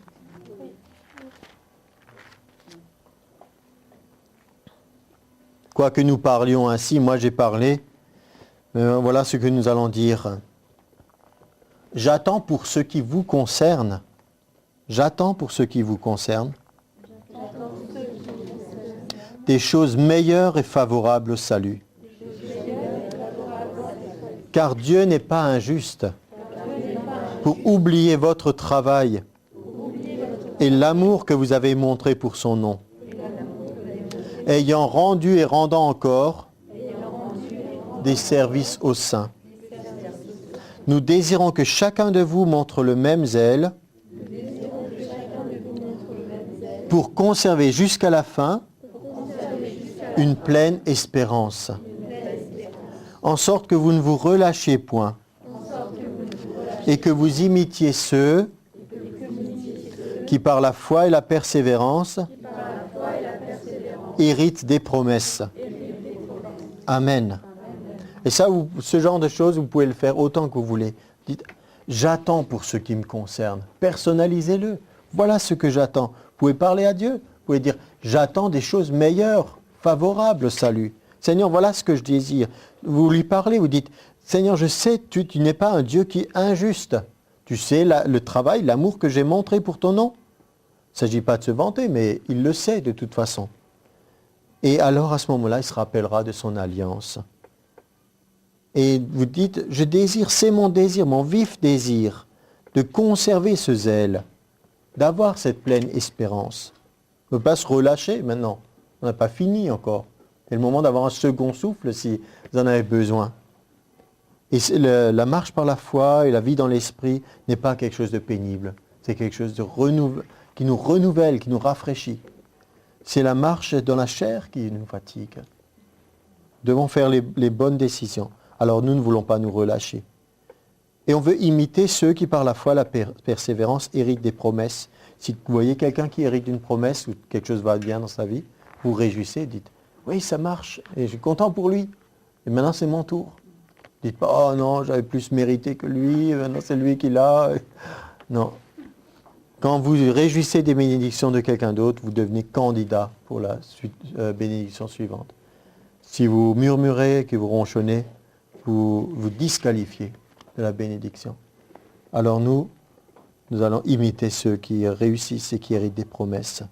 Quoique nous parlions ainsi, moi j'ai parlé Voilà ce que nous allons dire. J'attends pour ce qui vous concerne. J'attends pour ce qui vous concerne des choses meilleures et favorables au salut. Car Dieu n'est pas injuste pour oublier votre travail et l'amour que vous avez montré pour son nom, ayant rendu et rendant encore des services aux saints. Nous désirons que chacun de vous montre le même zèle pour conserver jusqu'à la fin une pleine espérance, en sorte que vous ne vous relâchiez point et que vous imitiez ceux qui par la foi et la persévérance héritent des promesses. Amen. Et ça, ce genre de choses, vous pouvez le faire autant que vous voulez. Dites, j'attends pour ce qui me concerne. Personnalisez-le. Voilà ce que j'attends. Vous pouvez parler à Dieu. Vous pouvez dire, j'attends des choses meilleures, favorables au salut. Seigneur, voilà ce que je désire. Vous lui parlez, vous dites, Seigneur, je sais, tu n'es pas un Dieu qui est injuste. Tu sais le travail, l'amour que j'ai montré pour ton nom. Il ne s'agit pas de se vanter, mais il le sait de toute façon. Et alors, à ce moment-là, il se rappellera de son alliance. Et vous dites, je désire, c'est mon désir, mon vif désir, de conserver ce zèle, d'avoir cette pleine espérance. On ne peut pas se relâcher maintenant. On n'a pas fini encore. C'est le moment d'avoir un second souffle si vous en avez besoin. Et la marche par la foi et la vie dans l'esprit n'est pas quelque chose de pénible. C'est quelque chose qui nous renouvelle, qui nous rafraîchit. C'est la marche dans la chair qui nous fatigue. Nous devons faire les bonnes décisions. Alors nous ne voulons pas nous relâcher. Et on veut imiter ceux qui par la foi, la persévérance, héritent des promesses. Si vous voyez quelqu'un qui hérite d'une promesse ou quelque chose va bien dans sa vie, vous réjouissez, dites, oui, ça marche, et je suis content pour lui. Et maintenant, c'est mon tour. Dites pas, oh non, j'avais plus mérité que lui, maintenant c'est lui qui l'a. Non. Quand vous réjouissez des bénédictions de quelqu'un d'autre, vous devenez candidat pour la bénédiction suivante. Si vous murmurez, que vous ronchonnez, vous vous disqualifiez de la bénédiction. Alors nous allons imiter ceux qui réussissent et qui héritent des promesses.